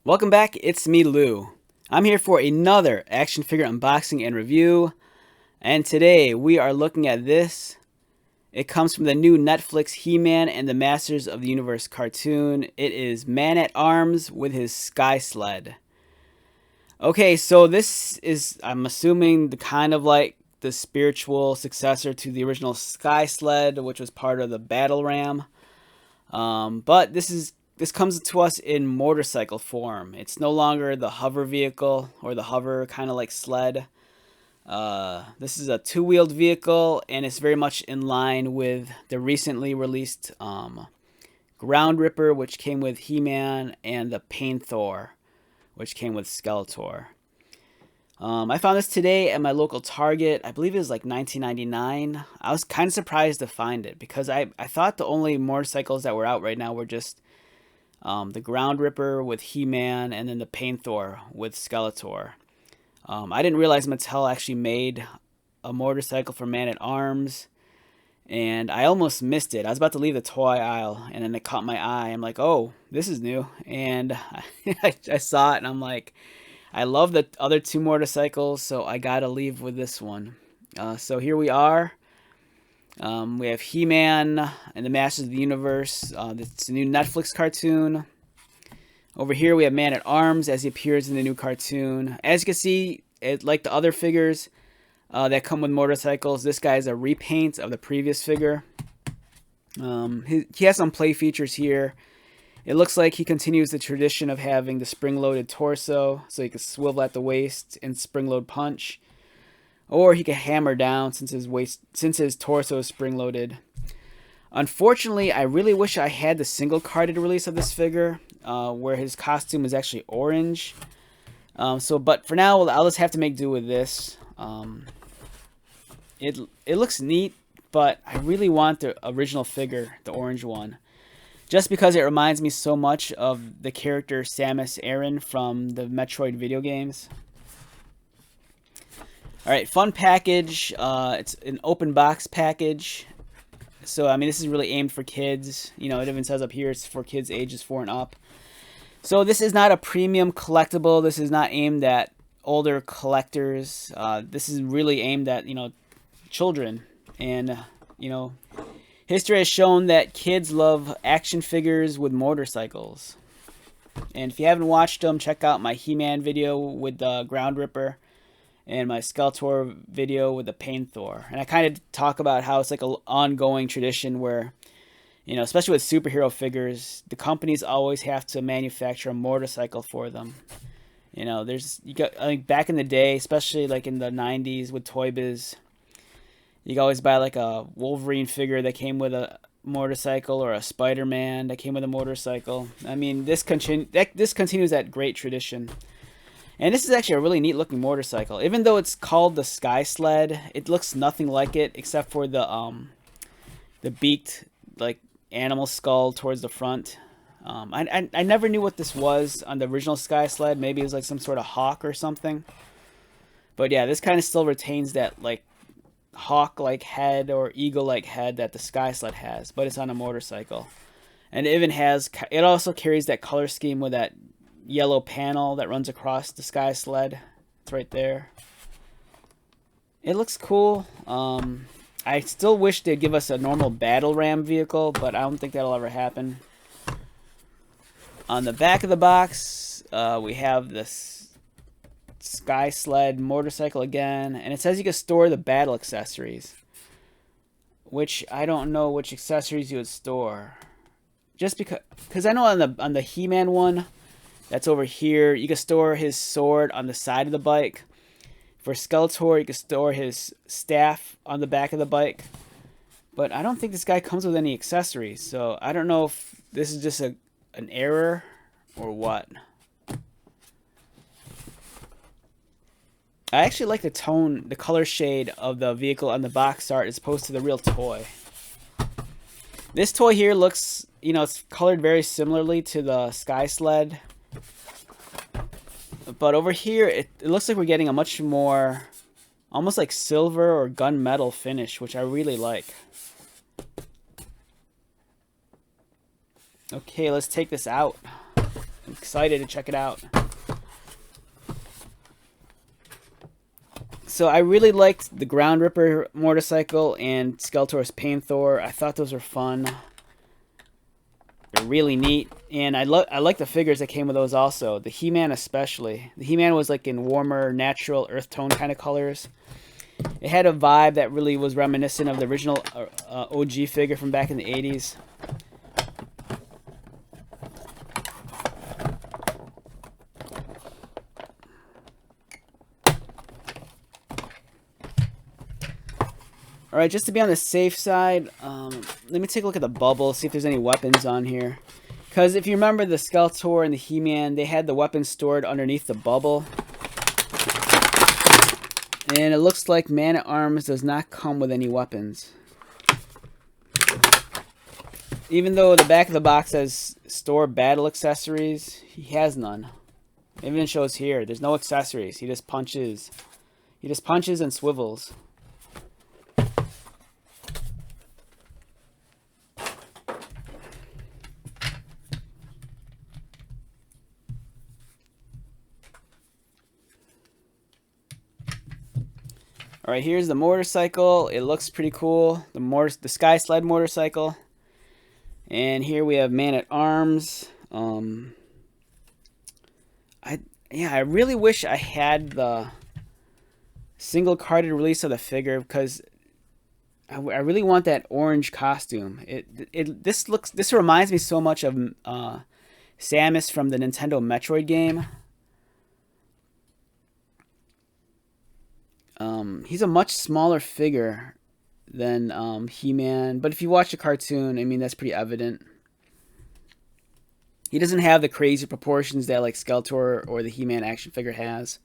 Welcome back, it's me Lou. I'm here for another action figure unboxing and review, and today we are looking at this. It comes from the new Netflix He-Man and the Masters of the Universe cartoon. It is Man-at-Arms with his Sky Sled. Okay, so this is, I'm assuming, the kind of like the spiritual successor to the original Sky Sled, which was part of the Battle Ram. But this comes to us in motorcycle form. It's no longer the hover vehicle or the hover kind of like sled. This is a two-wheeled vehicle, and it's very much in line with the recently released Ground Ripper, which came with He-Man, and the Pain Thor, which came with Skeletor. I found this today at my local Target. I believe it was like $19.99. I was kind of surprised to find it because I thought the only motorcycles that were out right now were just the Ground Ripper with He-Man and then the Pain Thor with Skeletor. I didn't realize Mattel actually made a motorcycle for Man-at-Arms, and I almost missed it. I was about to leave the toy aisle, and then it caught my eye. I'm like, oh, this is new. And I saw it, and I'm like, I love the other two motorcycles, so I gotta leave with this one. So here we are. We have He-Man and the Masters of the Universe. It's a new Netflix cartoon. Over here we have Man-at-Arms as he appears in the new cartoon. As you can see, like the other figures that come with motorcycles, this guy is a repaint of the previous figure. He has some play features here. It looks like he continues the tradition of having the spring-loaded torso, so he can swivel at the waist and spring-load punch. Or he can hammer down since his torso is spring-loaded. Unfortunately, I really wish I had the single-carded release of this figure, where his costume is actually orange. But for now, I'll just have to make do with this. It looks neat, but I really want the original figure, the orange one. Just because it reminds me so much of the character Samus Aran from the Metroid video games. Alright, fun package. It's an open box package. So, I mean, this is really aimed for kids. You know, it even says up here it's for kids ages 4 and up. So, this is not a premium collectible. This is not aimed at older collectors. This is really aimed at, children. And, history has shown that kids love action figures with motorcycles. And if you haven't watched them, check out my He-Man video with the Ground Ripper and my Skeletor video with the Pain Thor. And I kind of talk about how it's like an ongoing tradition where, especially with superhero figures, the companies always have to manufacture a motorcycle for them. I think back in the day, especially like in the 90s with Toy Biz, you could always buy like a Wolverine figure that came with a motorcycle, or a Spider-Man that came with a motorcycle. I mean, this continues that great tradition. And this is actually a really neat looking motorcycle. Even though it's called the Sky Sled, it looks nothing like it except for the beaked like animal skull towards the front. I never knew what this was on the original Sky Sled. Maybe it was like some sort of hawk or something. But yeah, this kind of still retains that like hawk-like head or eagle-like head that the Sky Sled has, but it's on a motorcycle. And it also carries that color scheme with that yellow panel that runs across the Sky Sled. It's right there. It looks cool. I still wish they'd give us a normal Battle Ram vehicle, but I don't think that'll ever happen. On the back of the box, we have this Sky Sled motorcycle again, and it says you can store the battle accessories, which I don't know which accessories you would store. Just because I know on the He-Man one that's over here, you can store his sword on the side of the bike. For Skeletor, you can store his staff on the back of the bike. But I don't think this guy comes with any accessories, so I don't know if this is just an error or what. I actually like the color shade of the vehicle on the box art as opposed to the real toy. This toy here looks, it's colored very similarly to the Sky Sled. But over here, it looks like we're getting a much more, almost like silver or gunmetal finish, which I really like. Okay, let's take this out. I'm excited to check it out. So I really liked the Ground Ripper motorcycle and Skeletor's Painthor. I thought those were fun. They're really neat, and I like the figures that came with those also. The He-Man especially. The He-Man was like in warmer, natural, earth tone kind of colors. It had a vibe that really was reminiscent of the original OG figure from back in the 80s. Alright, just to be on the safe side, let me take a look at the bubble, see if there's any weapons on here. Because if you remember the Skeletor and the He-Man, they had the weapons stored underneath the bubble. And it looks like Man-at-Arms does not come with any weapons. Even though the back of the box says store battle accessories, he has none. It even shows here, there's no accessories. He just punches. He just punches and swivels. Alright, here's the motorcycle. It looks pretty cool. The Sky Sled motorcycle. And here we have Man-at-Arms. I really wish I had the single carded release of the figure, because I really want that orange costume. This reminds me so much of Samus from the Nintendo Metroid game. He's a much smaller figure than He-Man, but if you watch the cartoon, I mean, that's pretty evident. He doesn't have the crazy proportions that like Skeletor or the He-Man action figure has.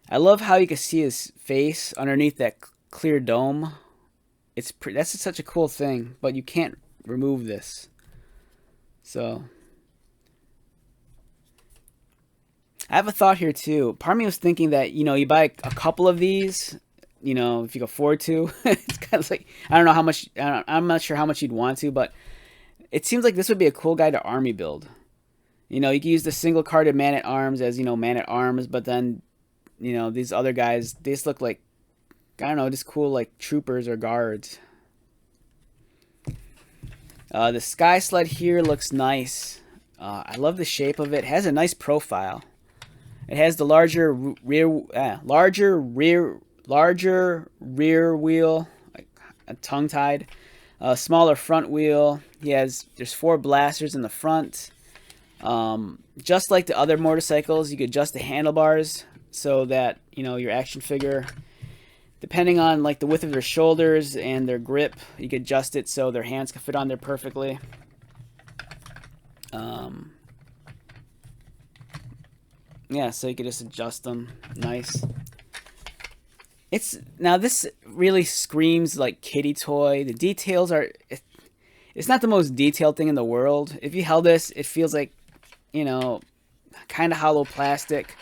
I love how you can see his face underneath that clear dome. That's such a cool thing, but you can't remove this. So I have a thought here too. Part of me was thinking that, you buy a couple of these, if you can afford to. It's kind of like, I don't know how much, I'm not sure how much you'd want to, but it seems like this would be a cool guy to army build. You can use the single carded Man-at-Arms as, Man-at-Arms, but then, these other guys, they just look like, I don't know, just cool like troopers or guards. The Sky Sled here looks nice. I love the shape of it. It has a nice profile. It has the larger rear wheel, like tongue-tied. Smaller front wheel. There's 4 blasters in the front. Just like the other motorcycles, you could adjust the handlebars so that your action figure, depending on like the width of their shoulders and their grip, you could adjust it so their hands can fit on there perfectly. Yeah, so you could just adjust them. Nice. Now this really screams like kiddie toy. The details are, it's not the most detailed thing in the world. If you held this, it feels like, kind of hollow plastic.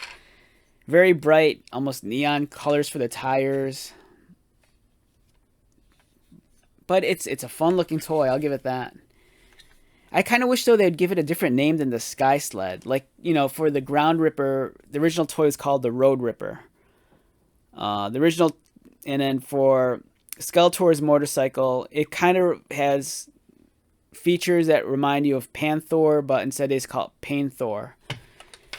Very bright, almost neon colors for the tires. But it's a fun looking toy, I'll give it that. I kind of wish, though, they'd give it a different name than the Sky Sled. Like, for the Ground Ripper, the original toy was called the Road Ripper. The original, and then for Skeletor's motorcycle, it kind of has features that remind you of Panthor, but instead it's called Painthor.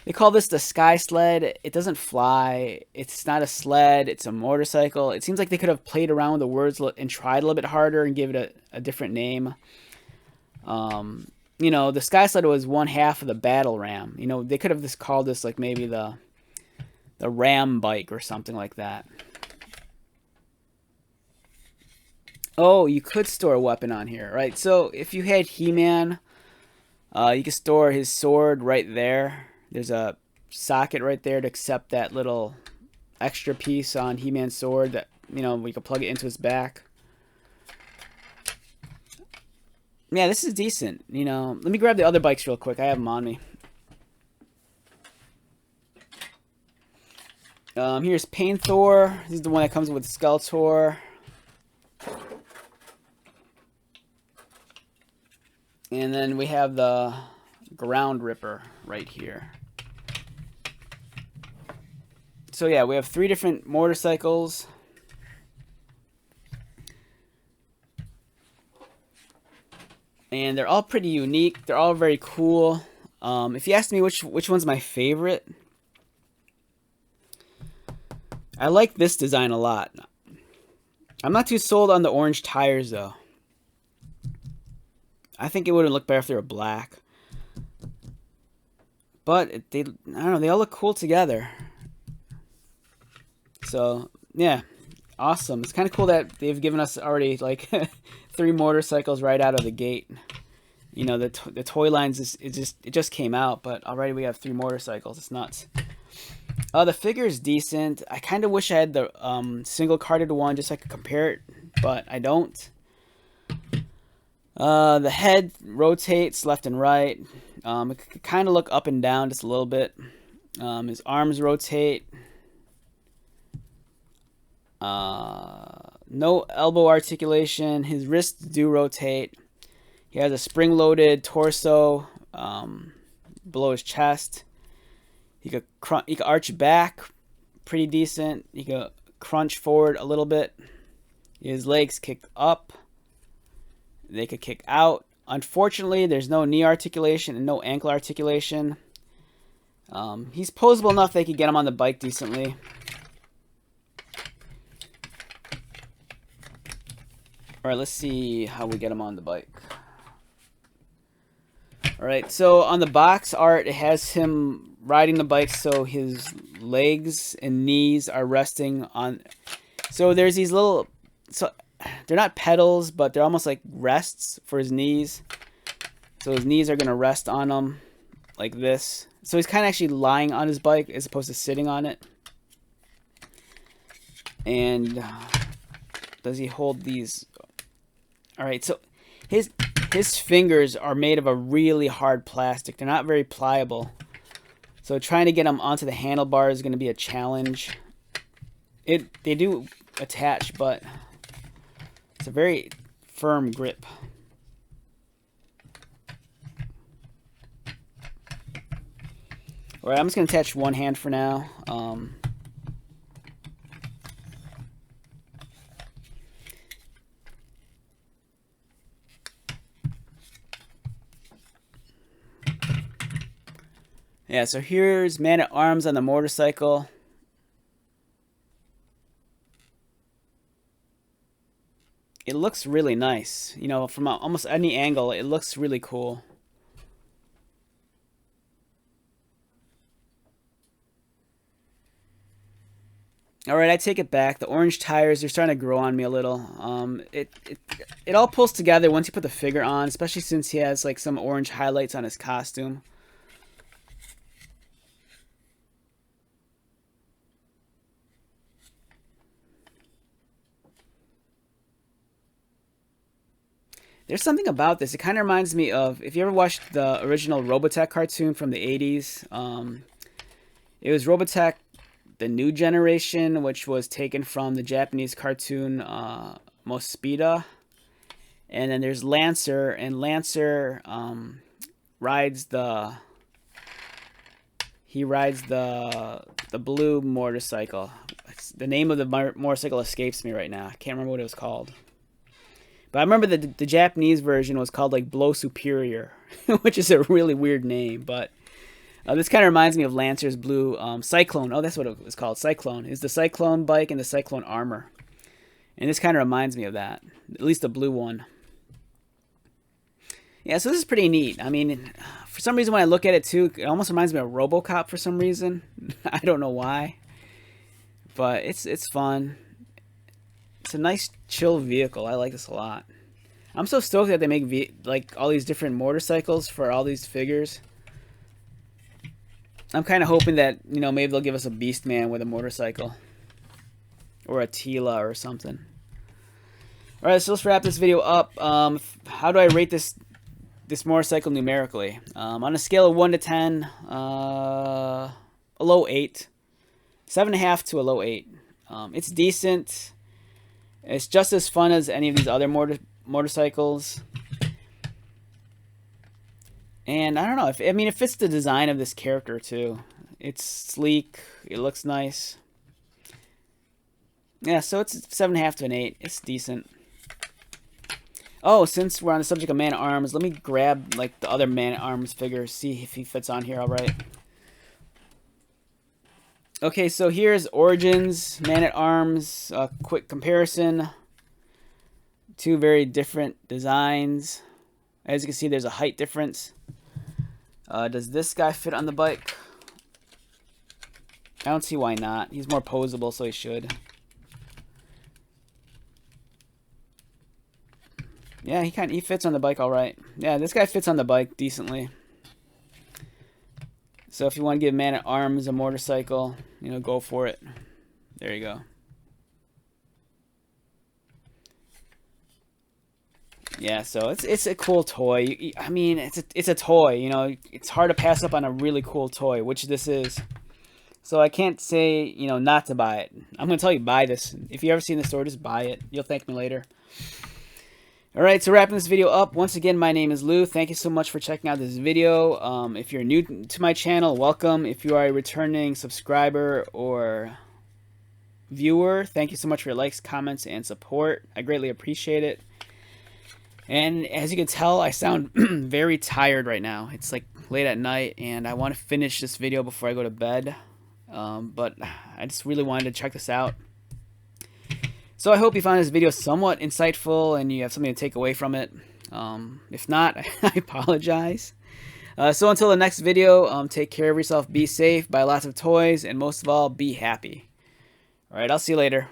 They call this the Sky Sled. It doesn't fly. It's not a sled. It's a motorcycle. It seems like they could have played around with the words and tried a little bit harder and give it a different name. The Sky Sled was one half of the Battle Ram. They could have just called this like maybe the Ram bike or something like that. Oh, you could store a weapon on here, right? So if you had He-Man, you could store his sword right there. There's a socket right there to accept that little extra piece on He-Man's sword that, we could plug it into his back. Yeah, this is decent. Let me grab the other bikes real quick. I have them on me. Here's Painthor. This is the one that comes with Skeletor. And then we have the ground ripper right here. So yeah, we have 3 different motorcycles. And they're all pretty unique. They're all very cool. If you ask me which one's my favorite, I like this design a lot. I'm not too sold on the orange tires though. I think it would have looked better if they were black. But I don't know, they all look cool together. So, yeah. Awesome. It's kind of cool that they've given us already like 3 motorcycles right out of the gate. You know, the toy lines it just came out, but already we have 3 motorcycles. It's nuts. The figure is decent. I kind of wish I had the single carded one just so I could compare it, but I don't. The head rotates left and right. It could kind of look up and down just a little bit. His arms rotate. No elbow articulation. His wrists do rotate. He has a spring-loaded torso below his chest. He could arch back pretty decent. He could crunch forward a little bit. His legs kick up. They could kick out. Unfortunately, there's no knee articulation and no ankle articulation. He's posable enough they could get him on the bike decently. Alright, let's see how we get him on the bike. Alright, so on the box art, it has him riding the bike so his legs and knees are resting on... So there's these little... So they're not pedals, but they're almost like rests for his knees. So his knees are going to rest on them like this. So he's kind of actually lying on his bike as opposed to sitting on it. And does he hold these... Alright, so his fingers are made of a really hard plastic. They're not very pliable. So trying to get them onto the handlebar is going to be a challenge. They do attach, but it's a very firm grip. Alright, I'm just going to attach one hand for now. Yeah, so here's man-at-arms on the motorcycle. It looks really nice. You know, from almost any angle, it looks really cool. Alright, I take it back. The orange tires are starting to grow on me a little. It all pulls together once you put the figure on, especially since he has like some orange highlights on his costume. There's something about this. It kind of reminds me of, if you ever watched the original Robotech cartoon from the 80s, it was Robotech, the new generation, which was taken from the Japanese cartoon Mospida. And then there's Lancer, and Lancer rides the blue motorcycle. The name of the motorcycle escapes me right now. I can't remember what it was called. But I remember the Japanese version was called like Blow Superior, which is a really weird name. But this kind of reminds me of Lancer's blue Cyclone. Oh, that's what it was called. Cyclone. It's the Cyclone bike and the Cyclone armor. And this kind of reminds me of that. At least the blue one. Yeah, so this is pretty neat. I mean, for some reason when I look at it too, it almost reminds me of RoboCop for some reason. I don't know why. But it's fun. It's a nice, chill vehicle. I like this a lot. I'm so stoked that they make like all these different motorcycles for all these figures. I'm kind of hoping that, you know, maybe they'll give us a Beast Man with a motorcycle. Or a Tila or something. Alright, so let's wrap this video up. How do I rate this motorcycle numerically? On a scale of 1 to 10, a low 8. 7.5 to a low 8. It's decent. It's just as fun as any of these other motorcycles. And I don't know, I mean, it fits the design of this character too. It's sleek, it looks nice. Yeah, so it's 7.5 to an 8. It's decent. Oh, since we're on the subject of Man-at-Arms, let me grab like the other Man-at-Arms figure, see if he fits on here all right. Okay, so here's Origins, Man-at-Arms, a quick comparison. Two very different designs. As you can see, there's a height difference. Does this guy fit on the bike? I don't see why not. He's more posable, so he should. Yeah, he fits on the bike all right. Yeah, this guy fits on the bike decently. So if you want to give Man-at-Arms a motorcycle, you know, go for it. There you go. Yeah, so it's a cool toy. I mean, it's a toy. You know, it's hard to pass up on a really cool toy, which this is. So I can't say, you know, not to buy it. I'm gonna tell you, buy this. If you ever see in the store, just buy it. You'll thank me later. All right, so wrapping this video up, once again, my name is Lou. Thank you so much for checking out this video. If you're new to my channel, welcome. If you are a returning subscriber or viewer, thank you so much for your likes, comments, and support. I greatly appreciate it. And as you can tell, I sound very tired right now. It's like late at night, and I want to finish this video before I go to bed. But I just really wanted to check this out. So I hope you found this video somewhat insightful and you have something to take away from it. If not, I apologize. So until the next video, take care of yourself, be safe, buy lots of toys, and most of all, be happy. All right, I'll see you later.